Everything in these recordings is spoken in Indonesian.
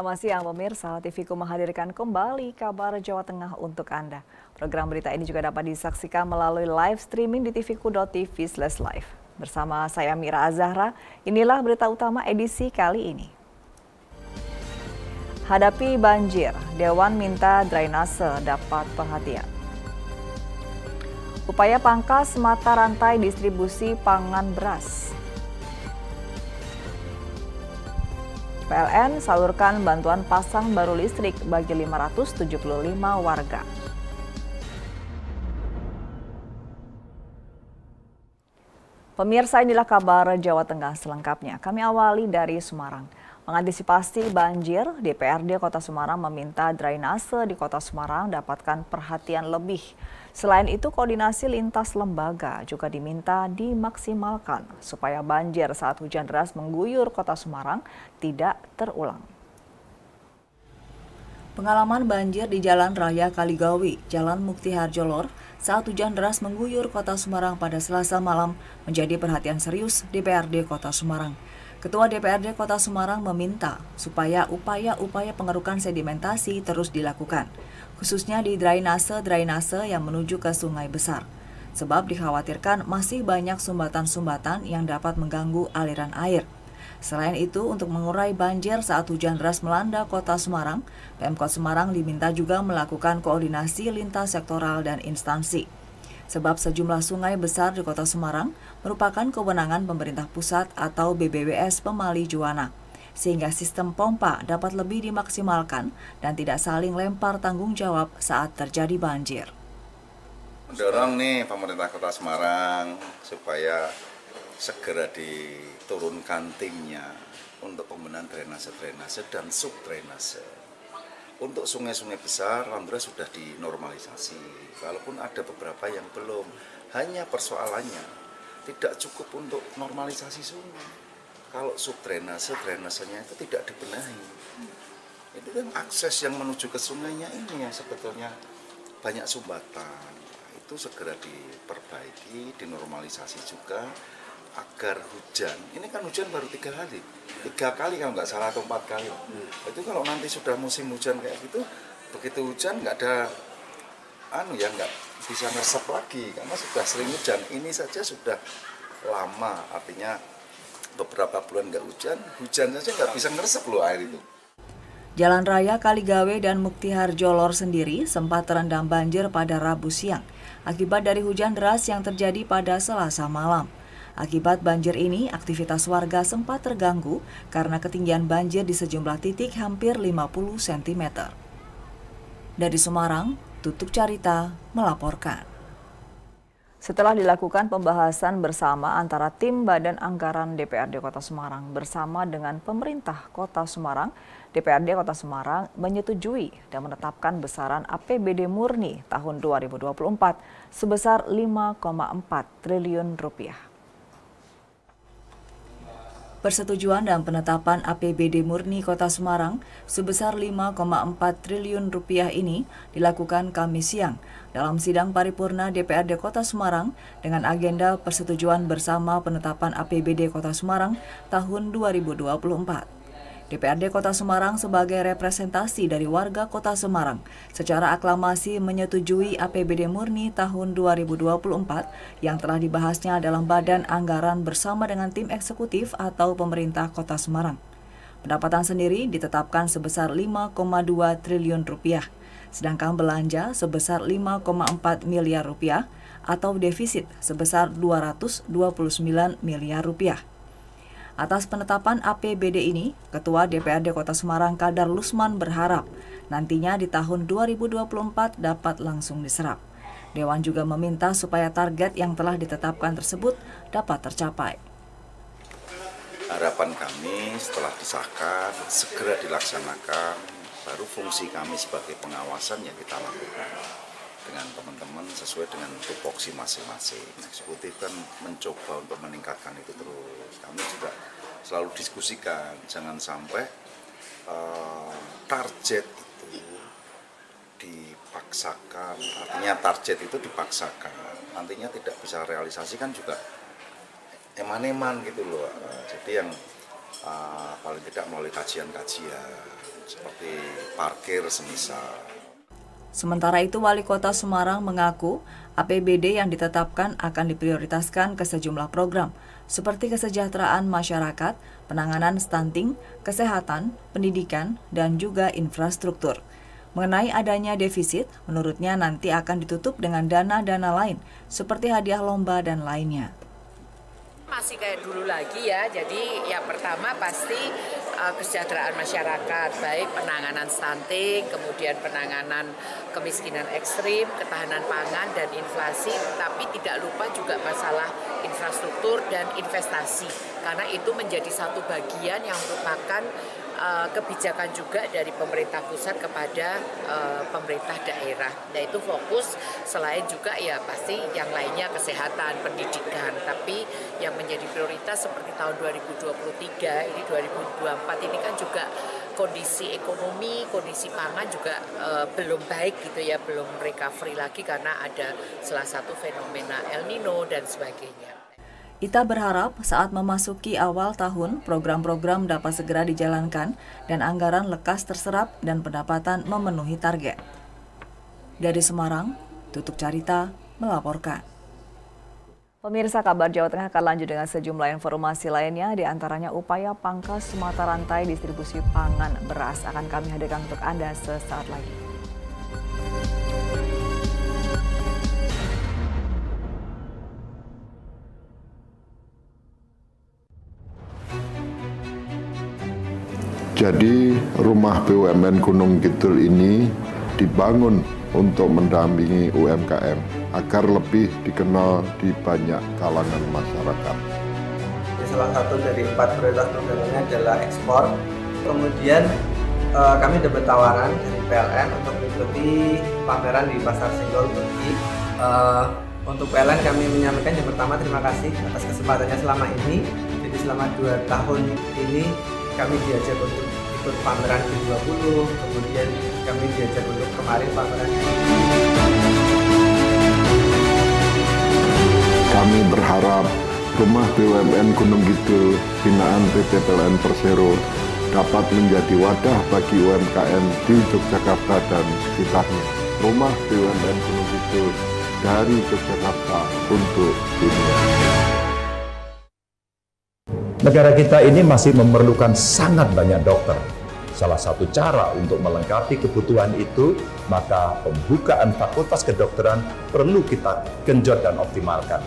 Selamat siang pemirsa, TVku menghadirkan kembali kabar Jawa Tengah untuk Anda. Program berita ini juga dapat disaksikan melalui live streaming di tvku.tv/live. Bersama saya Mira Azahra, inilah berita utama edisi kali ini. Hadapi banjir, Dewan minta drainase dapat perhatian. Upaya pangkas mata rantai distribusi pangan beras. PLN salurkan bantuan pasang baru listrik bagi 575 warga. Pemirsa, inilah kabar Jawa Tengah selengkapnya. Kami awali dari Semarang. Mengantisipasi banjir, DPRD Kota Semarang meminta drainase di Kota Semarang dapatkan perhatian lebih. Selain itu, koordinasi lintas lembaga juga diminta dimaksimalkan supaya banjir saat hujan deras mengguyur Kota Semarang tidak terulang. Pengalaman banjir di Jalan Raya Kaligawi, Jalan Mukti Harjolor, saat hujan deras mengguyur Kota Semarang pada Selasa malam menjadi perhatian serius DPRD Kota Semarang. Ketua DPRD Kota Semarang meminta supaya upaya-upaya pengerukan sedimentasi terus dilakukan, khususnya di drainase yang menuju ke sungai besar. Sebab dikhawatirkan masih banyak sumbatan-sumbatan yang dapat mengganggu aliran air. Selain itu, untuk mengurai banjir saat hujan deras melanda Kota Semarang, Pemkot Semarang diminta juga melakukan koordinasi lintas sektoral dan instansi. Sebab sejumlah sungai besar di Kota Semarang merupakan kewenangan pemerintah pusat atau BBWS Pemali Juwana, sehingga sistem pompa dapat lebih dimaksimalkan dan tidak saling lempar tanggung jawab saat terjadi banjir. Mendorong nih pemerintah Kota Semarang supaya segera diturunkan timnya untuk pembenahan drainase dan subdrainase. Untuk sungai-sungai besar, alhamdulillah sudah dinormalisasi. Walaupun ada beberapa yang belum, hanya persoalannya tidak cukup untuk normalisasi sungai. Kalau drainasenya itu tidak dibenahi. Itu kan akses yang menuju ke sungainya ini yang sebetulnya banyak sumbatan. Itu segera diperbaiki, dinormalisasi juga agar hujan, ini kan hujan baru 3 kali kalau nggak salah atau 4 kali. Itu kalau nanti sudah musim hujan kayak gitu, begitu hujan nggak ada nggak bisa ngeresep lagi karena sudah sering hujan. Ini saja sudah lama, artinya beberapa bulan nggak hujan saja nggak bisa ngeresep loh air itu. Jalan Raya Kaligawe dan Mukti Harjolor sendiri sempat terendam banjir pada Rabu siang akibat dari hujan deras yang terjadi pada Selasa malam. Akibat banjir ini, aktivitas warga sempat terganggu karena ketinggian banjir di sejumlah titik hampir 50 cm. Dari Semarang, Tutuk Carita melaporkan. Setelah dilakukan pembahasan bersama antara tim Badan Anggaran DPRD Kota Semarang bersama dengan pemerintah Kota Semarang, DPRD Kota Semarang menyetujui dan menetapkan besaran APBD murni tahun 2024 sebesar 5,4 triliun rupiah. Persetujuan dan penetapan APBD murni Kota Semarang sebesar 5,4 triliun rupiah ini dilakukan Kamis siang dalam sidang paripurna DPRD Kota Semarang dengan agenda persetujuan bersama penetapan APBD Kota Semarang tahun 2024. DPRD Kota Semarang sebagai representasi dari warga Kota Semarang secara aklamasi menyetujui APBD murni tahun 2024 yang telah dibahasnya dalam Badan Anggaran bersama dengan tim eksekutif atau pemerintah Kota Semarang. Pendapatan sendiri ditetapkan sebesar 5,2 triliun rupiah, sedangkan belanja sebesar 5,4 miliar rupiah atau defisit sebesar 229 miliar rupiah. Atas penetapan APBD ini, Ketua DPRD Kota Semarang Kadar Lusman berharap nantinya di tahun 2024 dapat langsung diserap. Dewan juga meminta supaya target yang telah ditetapkan tersebut dapat tercapai. Harapan kami setelah disahkan, segera dilaksanakan, baru fungsi kami sebagai pengawasan yang kita lakukan dengan teman-teman sesuai dengan tupoksi masing-masing. Eksekutif kan mencoba untuk meningkatkan itu terus. Kami juga selalu diskusikan, jangan sampai target itu dipaksakan, artinya target itu dipaksakan, nantinya tidak bisa realisasi kan juga eman-eman gitu loh. Jadi yang paling tidak melalui kajian-kajian seperti parkir semisal. Sementara itu, Wali Kota Semarang mengaku APBD yang ditetapkan akan diprioritaskan ke sejumlah program, seperti kesejahteraan masyarakat, penanganan stunting, kesehatan, pendidikan, dan juga infrastruktur. Mengenai adanya defisit, menurutnya nanti akan ditutup dengan dana-dana lain, seperti hadiah lomba dan lainnya. Masih kayak dulu lagi ya, jadi yang pertama pasti kesejahteraan masyarakat, baik penanganan stunting, kemudian penanganan kemiskinan ekstrim, ketahanan pangan dan inflasi, tapi tidak lupa juga masalah infrastruktur dan investasi, karena itu menjadi satu bagian yang merupakan kebijakan juga dari pemerintah pusat kepada pemerintah daerah. Nah itu fokus selain juga ya pasti yang lainnya kesehatan, pendidikan. Tapi yang menjadi prioritas seperti tahun 2023, ini 2024 ini kan juga kondisi ekonomi, kondisi pangan juga belum baik gitu ya, belum recovery lagi karena ada salah satu fenomena El Nino dan sebagainya. Ita berharap saat memasuki awal tahun, program-program dapat segera dijalankan dan anggaran lekas terserap dan pendapatan memenuhi target. Dari Semarang, Tutuk Carita melaporkan. Pemirsa, kabar Jawa Tengah akan lanjut dengan sejumlah informasi lainnya, di antaranya upaya pangkas mata rantai distribusi pangan beras akan kami hadirkan untuk Anda sesaat lagi. Jadi rumah BUMN Gunung Kidul ini dibangun untuk mendampingi UMKM agar lebih dikenal di banyak kalangan masyarakat. Salah satu dari 4 prioritas programnya adalah ekspor. Kemudian kami dapat tawaran dari PLN untuk mengikuti pameran di Pasar Senggol Turki. Untuk PLN kami menyampaikan yang pertama terima kasih atas kesempatannya selama ini. Jadi selama 2 tahun ini kami diajak untuk ikut pameran G20, kemudian kami diajak untuk kemarin pameran. Kami berharap rumah BUMN Gunung Kidul binaan PT PLN Persero dapat menjadi wadah bagi UMKM di Yogyakarta dan sekitarnya. Rumah BUMN Gunung Kidul dari Yogyakarta untuk dunia. Negara kita ini masih memerlukan sangat banyak dokter. Salah satu cara untuk melengkapi kebutuhan itu, maka pembukaan fakultas kedokteran perlu kita genjot dan optimalkan.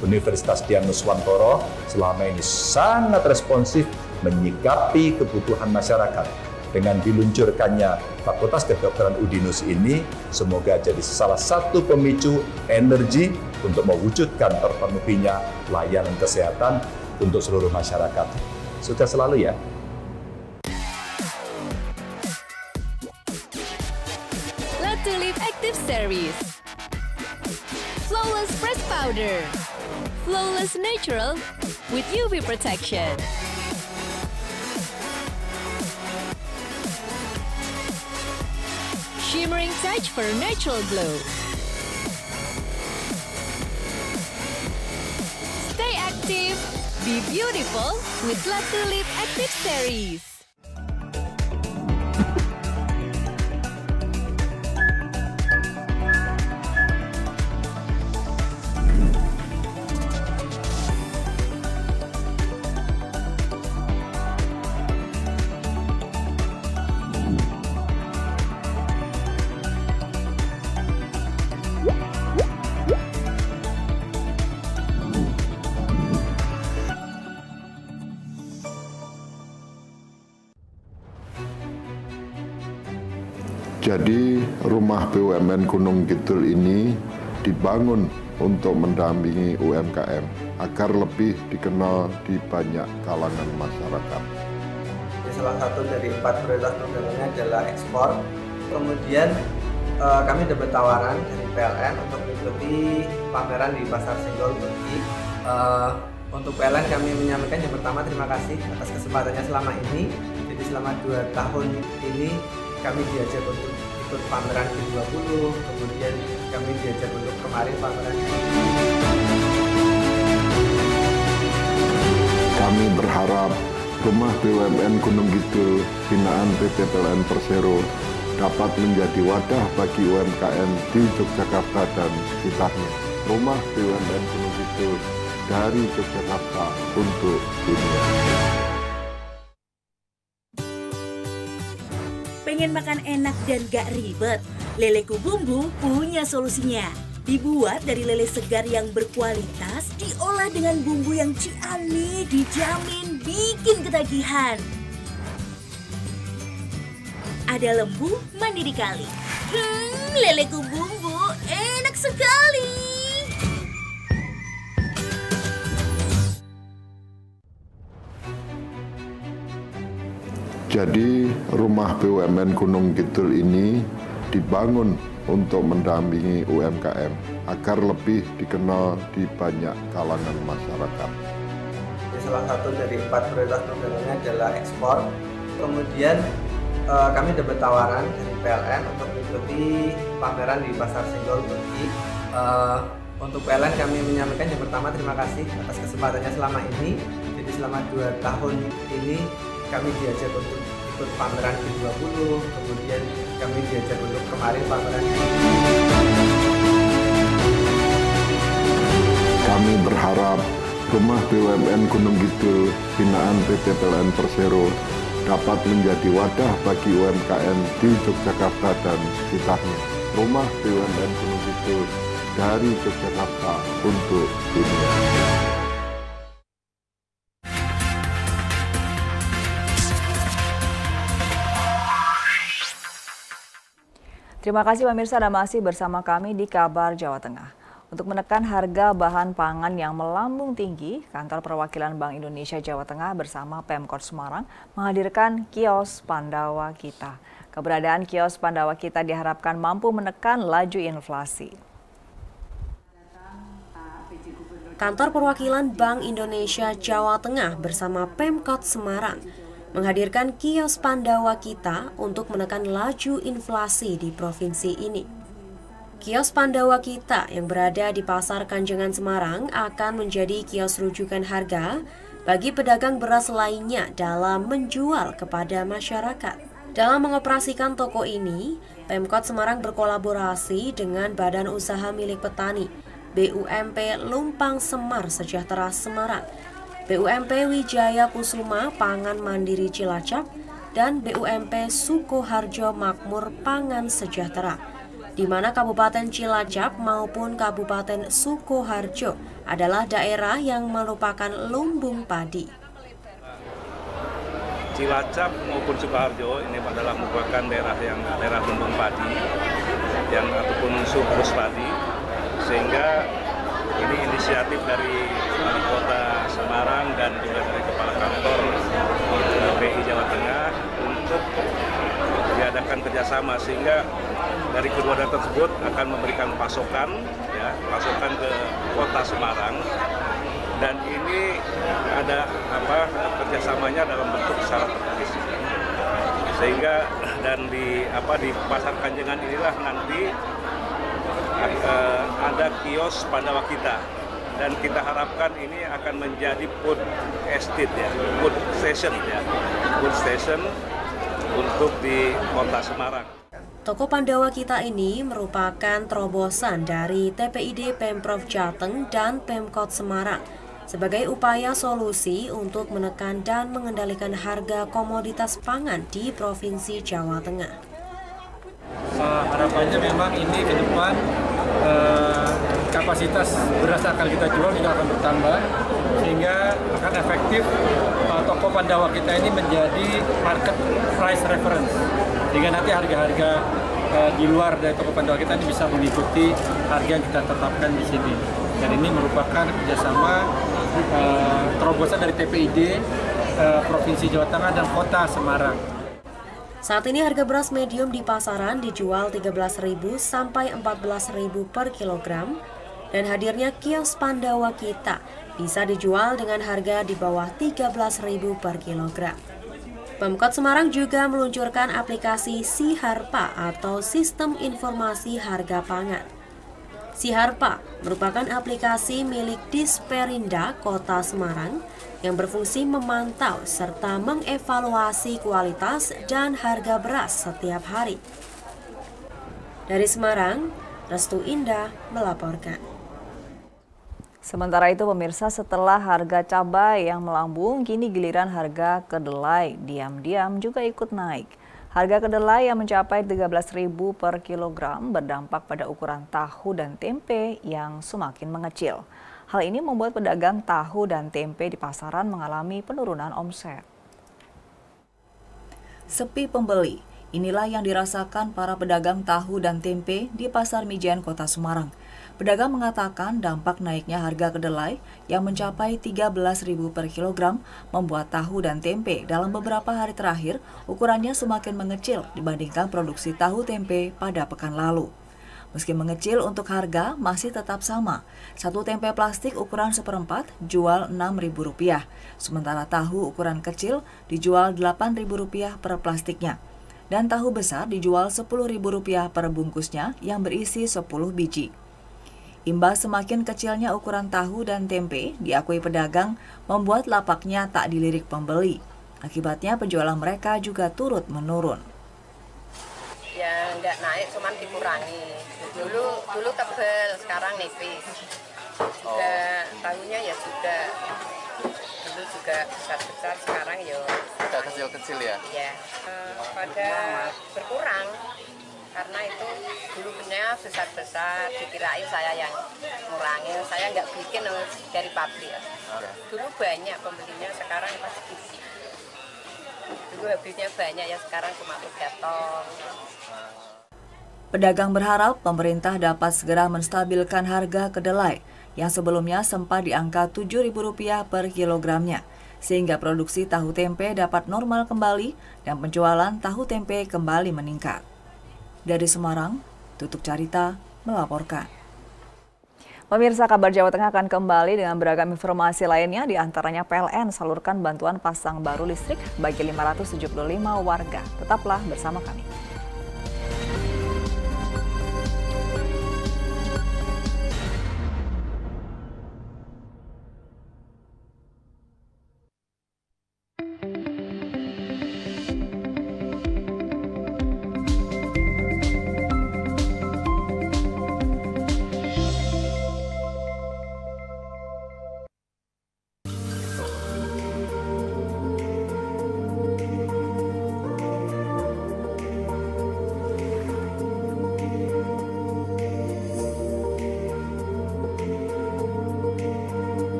Universitas Dian Nuswantoro selama ini sangat responsif menyikapi kebutuhan masyarakat. Dengan diluncurkannya Fakultas Kedokteran Udinus ini, semoga jadi salah satu pemicu energi untuk mewujudkan terpenuhinya layanan kesehatan untuk seluruh masyarakat. Sukses selalu ya. Latulip Active Series, Flawless Press Powder, Flawless Natural with UV Protection. Shimmering touch for natural glow. Stay active, be beautiful with Latulip Active Series. Jadi rumah BUMN Gunung Kidul ini dibangun untuk mendampingi UMKM agar lebih dikenal di banyak kalangan masyarakat. Salah satu dari 4 prioritas programnya adalah ekspor. Kemudian kami dapat tawaran dari PLN untuk mengikuti pameran di Pasar Senggol Turki. Untuk PLN kami menyampaikan yang pertama terima kasih atas kesempatannya selama ini. Jadi selama 2 tahun ini kami diajak untuk ikut pameran G20, kemudian kami diajak untuk kemarin pameran. Kami berharap Rumah BUMN Gunung Kidul binaan PT PLN Persero dapat menjadi wadah bagi UMKM di Yogyakarta dan sekitarnya. Rumah BUMN Gunung Kidul dari Yogyakarta untuk dunia. Pengen makan enak dan gak ribet? Lele Kubumbu punya solusinya. Dibuat dari lele segar yang berkualitas, diolah dengan bumbu yang ciamik, dijamin bikin ketagihan. Ada lembu mandi di kali. Lele Kubumbu enak sekali. Jadi rumah BUMN Gunung Kidul ini dibangun untuk mendampingi UMKM agar lebih dikenal di banyak kalangan masyarakat. Salah satu dari 4 prioritas programnya adalah ekspor. Kemudian kami dapat tawaran dari PLN untuk mengikuti pameran di Pasar Senggol Turki. Untuk PLN kami menyampaikan yang pertama terima kasih atas kesempatannya selama ini. Jadi selama 2 tahun ini kami diajak untuk ikut pameran G20, kemudian kami diajak untuk kemarin pameran. Kami berharap rumah BUMN Gunung Kidul binaan PT PLN Persero dapat menjadi wadah bagi UMKM di Yogyakarta dan sekitarnya. Rumah BUMN Gunung Kidul dari Yogyakarta untuk dunia. Terima kasih pemirsa Anda masih bersama kami di Kabar Jawa Tengah. Untuk menekan harga bahan pangan yang melambung tinggi, Kantor Perwakilan Bank Indonesia Jawa Tengah bersama Pemkot Semarang menghadirkan kios Pandawa Kita. Keberadaan kios Pandawa Kita diharapkan mampu menekan laju inflasi. Kantor Perwakilan Bank Indonesia Jawa Tengah bersama Pemkot Semarang menghadirkan kios Pandawa Kita untuk menekan laju inflasi di provinsi ini. Kios Pandawa Kita yang berada di Pasar Kanjengan Semarang akan menjadi kios rujukan harga bagi pedagang beras lainnya dalam menjual kepada masyarakat. Dalam mengoperasikan toko ini, Pemkot Semarang berkolaborasi dengan Badan Usaha Milik Petani, BUMP Lumpang Semar Sejahtera Semarang, BUMP Wijaya Kusuma Pangan Mandiri Cilacap, dan BUMP Sukoharjo Makmur Pangan Sejahtera, di mana Kabupaten Cilacap maupun Kabupaten Sukoharjo adalah daerah yang merupakan lumbung padi. Cilacap maupun Sukoharjo ini adalah merupakan daerah lumbung padi ataupun surplus padi, sehingga ini inisiatif dari Wali Kota Semarang dan juga dari Kepala Kantor BI Jawa Tengah untuk diadakan kerjasama, sehingga dari kedua daerah tersebut akan memberikan pasokan ke Kota Semarang, dan ini ada kerjasamanya dalam bentuk syarat tertulis, sehingga dan di Pasar Kanjengan inilah nanti ada kios Pandawa Kita, dan kita harapkan ini akan menjadi food estate food station untuk di Kota Semarang. Toko Pandawa Kita ini merupakan terobosan dari TPID Pemprov Jateng dan Pemkot Semarang sebagai upaya solusi untuk menekan dan mengendalikan harga komoditas pangan di Provinsi Jawa Tengah. Harapannya memang ini ke depan kapasitas beras akan kita jual juga akan bertambah, sehingga akan efektif toko Pandawa Kita ini menjadi market price reference, sehingga nanti harga-harga di luar dari toko Pandawa Kita ini bisa mengikuti harga yang kita tetapkan di sini. Dan ini merupakan kerjasama terobosan dari TPID Provinsi Jawa Tengah dan Kota Semarang. Saat ini harga beras medium di pasaran dijual Rp13.000 sampai Rp14.000 per kilogram, dan hadirnya kios Pandawa Kita bisa dijual dengan harga di bawah Rp13.000 per kilogram. Pemkot Semarang juga meluncurkan aplikasi SIHARPA atau Sistem Informasi Harga Pangan. Siharpa merupakan aplikasi milik Disperinda Kota Semarang yang berfungsi memantau serta mengevaluasi kualitas dan harga beras setiap hari. Dari Semarang, Restu Indah melaporkan. Sementara itu pemirsa, setelah harga cabai yang melambung, kini giliran harga kedelai diam-diam juga ikut naik. Harga kedelai yang mencapai Rp13.000 per kilogram berdampak pada ukuran tahu dan tempe yang semakin mengecil. Hal ini membuat pedagang tahu dan tempe di pasaran mengalami penurunan omset. Sepi pembeli, inilah yang dirasakan para pedagang tahu dan tempe di Pasar Mijen Kota Semarang. Pedagang mengatakan dampak naiknya harga kedelai yang mencapai Rp13.000 per kilogram membuat tahu dan tempe dalam beberapa hari terakhir ukurannya semakin mengecil dibandingkan produksi tahu tempe pada pekan lalu. Meski mengecil untuk harga masih tetap sama. Satu tempe plastik ukuran 1/4 jual Rp6.000, sementara tahu ukuran kecil dijual Rp8.000 per plastiknya. Dan tahu besar dijual Rp10.000 per bungkusnya yang berisi 10 biji. Imbas semakin kecilnya ukuran tahu dan tempe, diakui pedagang membuat lapaknya tak dilirik pembeli. Akibatnya penjualan mereka juga turut menurun. Ya nggak naik, cuman dikurangi. Dulu tebel, sekarang nipis. Juga tahunya ya sudah. Dulu juga besar-besar, sekarang ya agak kecil-kecil ya? Iya. Pada berkurang. Karena itu dulu punya besar-besar, dikirain saya yang ngurangin, saya nggak bikin dari pabrik. Dulu banyak pembelinya, sekarang pas sedikit. Dulu habisnya banyak ya, sekarang cuma 3 ton. Pedagang berharap pemerintah dapat segera menstabilkan harga kedelai yang sebelumnya sempat di angka Rp7.000 per kilogramnya, sehingga produksi tahu tempe dapat normal kembali dan penjualan tahu tempe kembali meningkat. Dari Semarang, Tutuk Carita melaporkan. Pemirsa, kabar Jawa Tengah akan kembali dengan beragam informasi lainnya, di antaranya PLN salurkan bantuan pasang baru listrik bagi 575 warga. Tetaplah bersama kami.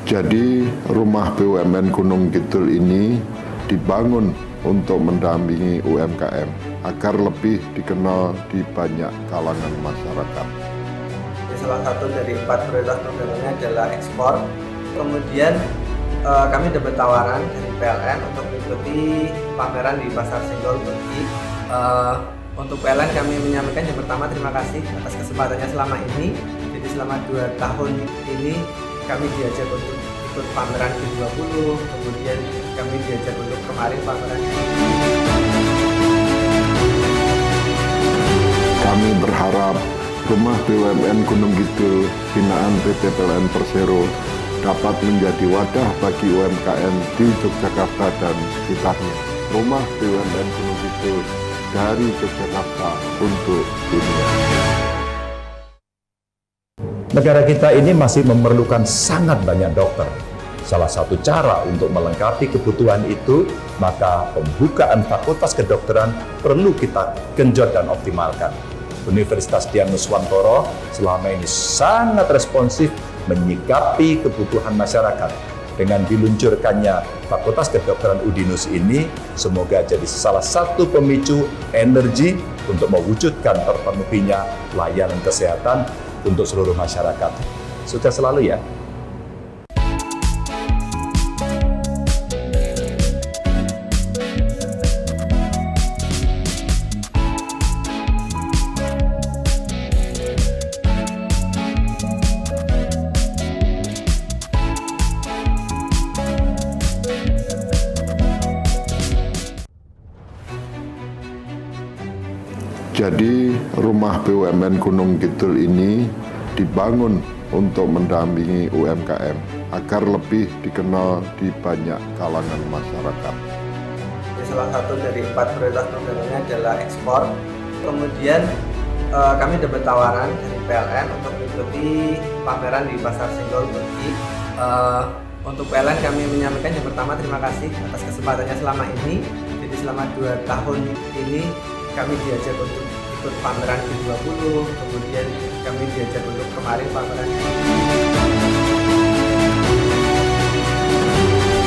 Jadi rumah BUMN Gunung Kidul ini dibangun untuk mendampingi UMKM agar lebih dikenal di banyak kalangan masyarakat. salah satu dari 4 prioritas programnya adalah ekspor. Kemudian kami dapat tawaran dari PLN untuk mengikuti pameran di Pasar Senggol Turki. Untuk PLN kami menyampaikan yang pertama terima kasih atas kesempatannya selama ini. Jadi selama 2 tahun ini kami diajak untuk ikut pameran G20, kemudian kami diajak untuk kemarin pameran. Kami berharap Rumah BUMN Gunung Kidul binaan PT PLN Persero dapat menjadi wadah bagi UMKM di Yogyakarta dan sekitarnya. Rumah BUMN Gunung Kidul dari Yogyakarta untuk dunia. Negara kita ini masih memerlukan sangat banyak dokter. Salah satu cara untuk melengkapi kebutuhan itu, maka pembukaan fakultas kedokteran perlu kita genjot dan optimalkan. Universitas Dian Nuswantoro selama ini sangat responsif menyikapi kebutuhan masyarakat. Dengan diluncurkannya Fakultas Kedokteran Udinus ini, semoga jadi salah satu pemicu energi untuk mewujudkan terpenuhinya layanan kesehatan untuk seluruh masyarakat. Sukses selalu ya. Jadi Rumah BUMN Gunung Kidul ini dibangun untuk mendampingi UMKM agar lebih dikenal di banyak kalangan masyarakat. Salah satu dari 4 prioritas programnya adalah ekspor. Kemudian kami dapat tawaran dari PLN untuk mengikuti pameran di Pasar Senggol Turki. Untuk PLN kami menyampaikan yang pertama terima kasih atas kesempatannya selama ini. Jadi selama 2 tahun ini kami diajak untuk ikut pameran G20, kemudian kami diajak untuk kemarin pameran.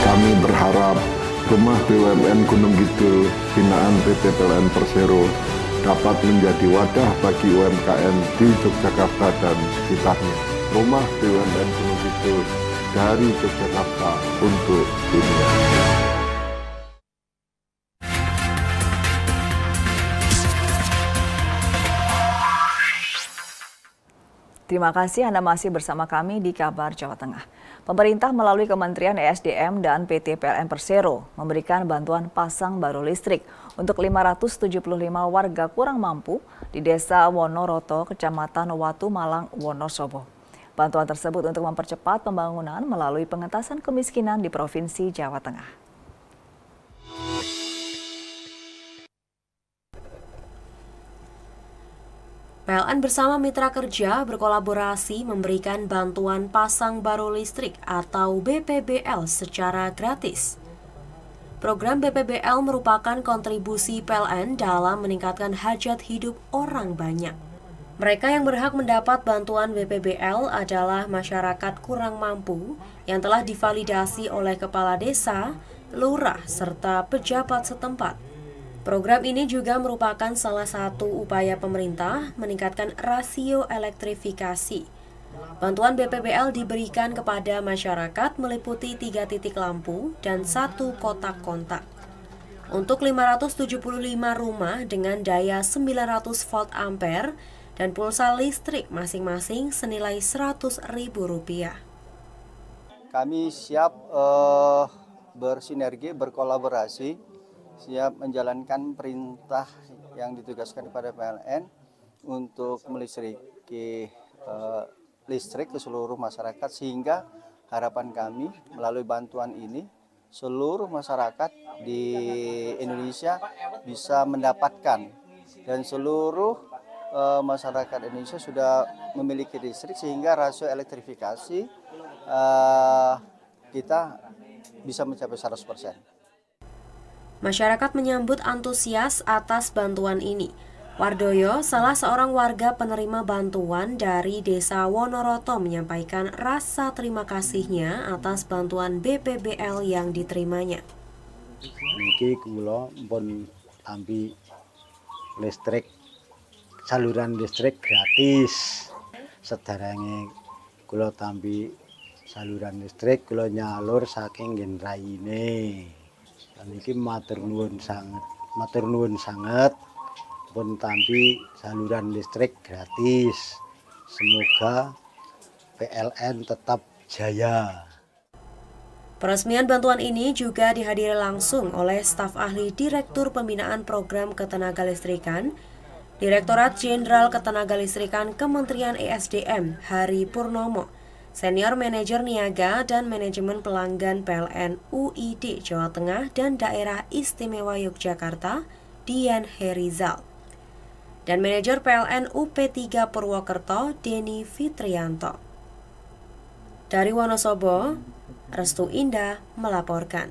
Kami berharap Rumah BUMN Gunung Kidul binaan PT PLN Persero dapat menjadi wadah bagi UMKM di Yogyakarta dan sekitarnya. Rumah BUMN Gunung Kidul dari Yogyakarta untuk dunia. Terima kasih Anda masih bersama kami di Kabar Jawa Tengah. Pemerintah melalui Kementerian ESDM dan PT PLN Persero memberikan bantuan pasang baru listrik untuk 575 warga kurang mampu di Desa Wonoroto, Kecamatan Watu Malang, Wonosobo. Bantuan tersebut untuk mempercepat pembangunan melalui pengentasan kemiskinan di Provinsi Jawa Tengah. PLN bersama mitra kerja berkolaborasi memberikan bantuan pasang baru listrik atau BPBL secara gratis. Program BPBL merupakan kontribusi PLN dalam meningkatkan hajat hidup orang banyak. Mereka yang berhak mendapat bantuan BPBL adalah masyarakat kurang mampu yang telah divalidasi oleh kepala desa, lurah, serta pejabat setempat. Program ini juga merupakan salah satu upaya pemerintah meningkatkan rasio elektrifikasi. Bantuan BPBL diberikan kepada masyarakat meliputi 3 titik lampu dan 1 kotak kontak. Untuk 575 rumah dengan daya 900 volt ampere dan pulsa listrik masing-masing senilai Rp100.000. Kami siap bersinergi, berkolaborasi, siap menjalankan perintah yang ditugaskan kepada PLN untuk melistriki listrik ke seluruh masyarakat, sehingga harapan kami melalui bantuan ini seluruh masyarakat di Indonesia bisa mendapatkan, dan seluruh masyarakat Indonesia sudah memiliki listrik sehingga rasio elektrifikasi kita bisa mencapai 100%. Masyarakat menyambut antusias atas bantuan ini. Wardoyo, salah seorang warga penerima bantuan dari Desa Wonoroto, menyampaikan rasa terima kasihnya atas bantuan BPBL yang diterimanya. Niki kula pun tampi listrik, saluran listrik gratis. sederenge kula tampi saluran listrik kula nyalur saking nggen raine. Lan iki matur nuwun sanget pun tampi saluran listrik gratis. Semoga PLN tetap jaya. Peresmian bantuan ini juga dihadiri langsung oleh staf ahli Direktur Pembinaan Program Ketenagalistrikan, Direktorat Jenderal Ketenagalistrikan Kementerian ESDM Hari Purnomo, Senior Manajer Niaga dan Manajemen Pelanggan PLN UID Jawa Tengah dan Daerah Istimewa Yogyakarta, Dian Herizal, dan Manajer PLN UP3 Purwokerto, Denny Fitrianto. Dari Wonosobo, Restu Indah melaporkan.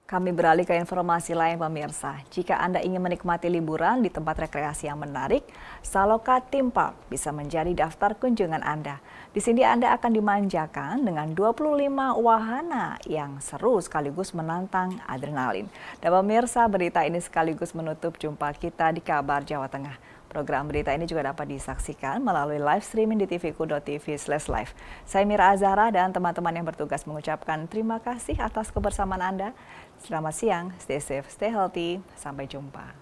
Kami beralih ke informasi lain pemirsa. Jika Anda ingin menikmati liburan di tempat rekreasi yang menarik, Saloka Theme Park bisa menjadi daftar kunjungan Anda. Di sini Anda akan dimanjakan dengan 25 wahana yang seru sekaligus menantang adrenalin. Dan pemirsa, berita ini sekaligus menutup jumpa kita di Kabar Jawa Tengah. Program berita ini juga dapat disaksikan melalui live streaming di tvku.tv/live. Saya Mira Azhara dan teman-teman yang bertugas mengucapkan terima kasih atas kebersamaan Anda. Selamat siang, stay safe, stay healthy. Sampai jumpa.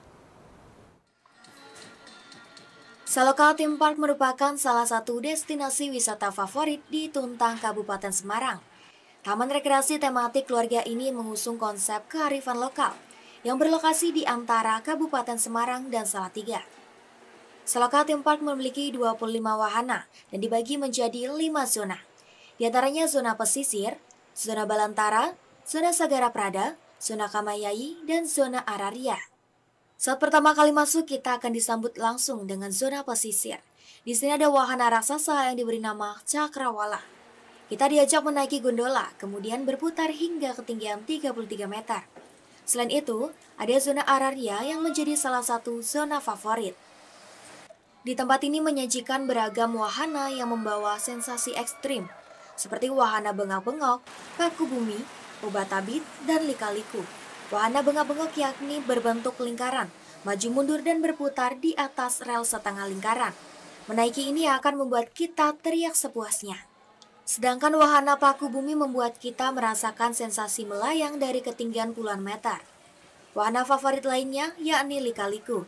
Saloka Theme Park merupakan salah satu destinasi wisata favorit di Tuntang, Kabupaten Semarang. Taman rekreasi tematik keluarga ini mengusung konsep kearifan lokal yang berlokasi di antara Kabupaten Semarang dan Salatiga. Saloka Theme Park memiliki 25 wahana dan dibagi menjadi 5 zona. Di antaranya zona pesisir, zona Balantara, zona Sagara Prada, zona Kamayai, dan zona Araria. Saat pertama kali masuk, kita akan disambut langsung dengan zona pesisir. Di sini ada wahana raksasa yang diberi nama Cakrawala. Kita diajak menaiki gondola, kemudian berputar hingga ketinggian 33 meter. Selain itu, ada zona Araria yang menjadi salah satu zona favorit. Di tempat ini menyajikan beragam wahana yang membawa sensasi ekstrim, seperti wahana bengak-bengok, paku bumi, obat tabit, dan lika-liku. Wahana bengak-bengok yakni berbentuk lingkaran, maju mundur dan berputar di atas rel setengah lingkaran. Menaiki ini akan membuat kita teriak sepuasnya. Sedangkan wahana paku bumi membuat kita merasakan sensasi melayang dari ketinggian puluhan meter. Wahana favorit lainnya yakni lika-liku.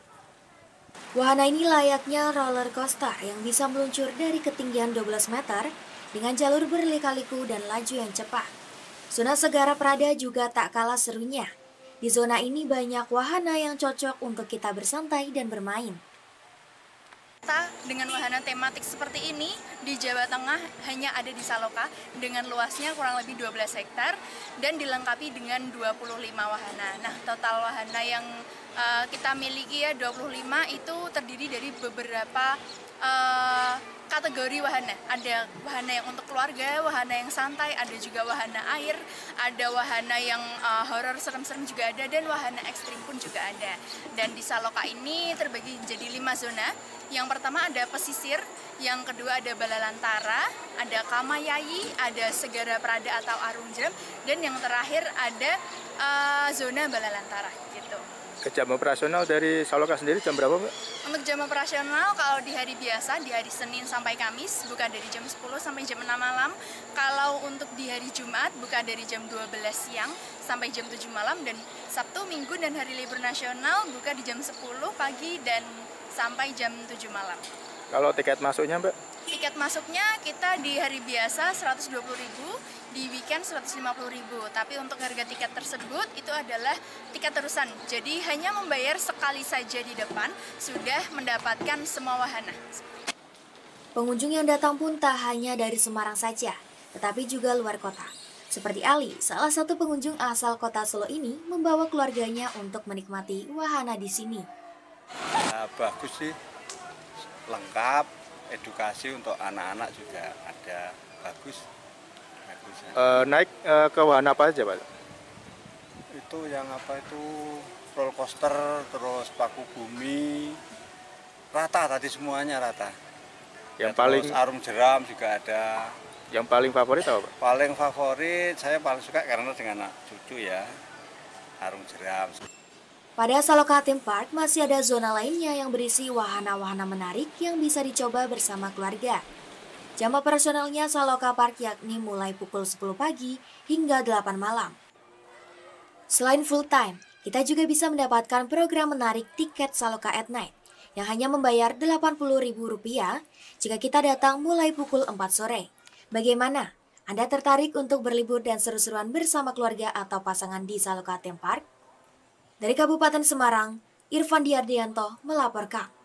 Wahana ini layaknya roller coaster yang bisa meluncur dari ketinggian 12 meter dengan jalur berlika-liku dan laju yang cepat. Zona Sagara Prada juga tak kalah serunya. Di zona ini banyak wahana yang cocok untuk kita bersantai dan bermain. Dengan wahana tematik seperti ini di Jawa Tengah hanya ada di Saloka dengan luasnya kurang lebih 12 hektar dan dilengkapi dengan 25 wahana. Nah, total wahana yang kita miliki ya 25 itu terdiri dari beberapa kategori wahana. Ada wahana yang untuk keluarga, wahana yang santai, ada juga wahana air, ada wahana yang horor serem-serem juga ada, dan wahana ekstrim pun juga ada. Dan di Saloka ini terbagi menjadi 5 zona. Yang pertama ada pesisir, yang kedua ada Balalantara, ada Kamayai, ada Sagara Prada atau Arung Jeram, dan yang terakhir ada zona Balalantara gitu. Jam operasional dari Saloka sendiri jam berapa, Mbak? Untuk jam operasional kalau di hari biasa, di hari Senin sampai Kamis, buka dari jam 10 sampai jam 6 malam. Kalau untuk di hari Jumat, buka dari jam 12 siang sampai jam 7 malam. Dan Sabtu, Minggu, dan hari libur nasional, buka di jam 10 pagi dan sampai jam 7 malam. Kalau tiket masuknya, Mbak? Tiket masuknya kita di hari biasa 120.000, di weekend 150.000. Tapi untuk harga tiket tersebut itu adalah tiket terusan. Jadi hanya membayar sekali saja di depan sudah mendapatkan semua wahana. Pengunjung yang datang pun tak hanya dari Semarang saja, tetapi juga luar kota. Seperti Ali, salah satu pengunjung asal kota Solo ini membawa keluarganya untuk menikmati wahana di sini. Bagus sih, lengkap. Edukasi untuk anak-anak juga ada, bagus. Naik ke wahana apa aja, Pak? Itu yang apa itu roller coaster, terus paku bumi, rata tadi semuanya rata. Yang ya, paling Arung Jeram juga ada. Yang paling favorit apa, Pak? Paling favorit saya paling suka karena dengan anak cucu ya, Arung Jeram. Pada Saloka Theme Park masih ada zona lainnya yang berisi wahana-wahana menarik yang bisa dicoba bersama keluarga. Jam operasionalnya Saloka Park yakni mulai pukul 10 pagi hingga 8 malam. Selain full time, kita juga bisa mendapatkan program menarik tiket Saloka at Night yang hanya membayar Rp80.000 jika kita datang mulai pukul 4 sore. Bagaimana? Anda tertarik untuk berlibur dan seru-seruan bersama keluarga atau pasangan di Saloka Theme Park? Dari Kabupaten Semarang, Irfan Diardianto melaporkan.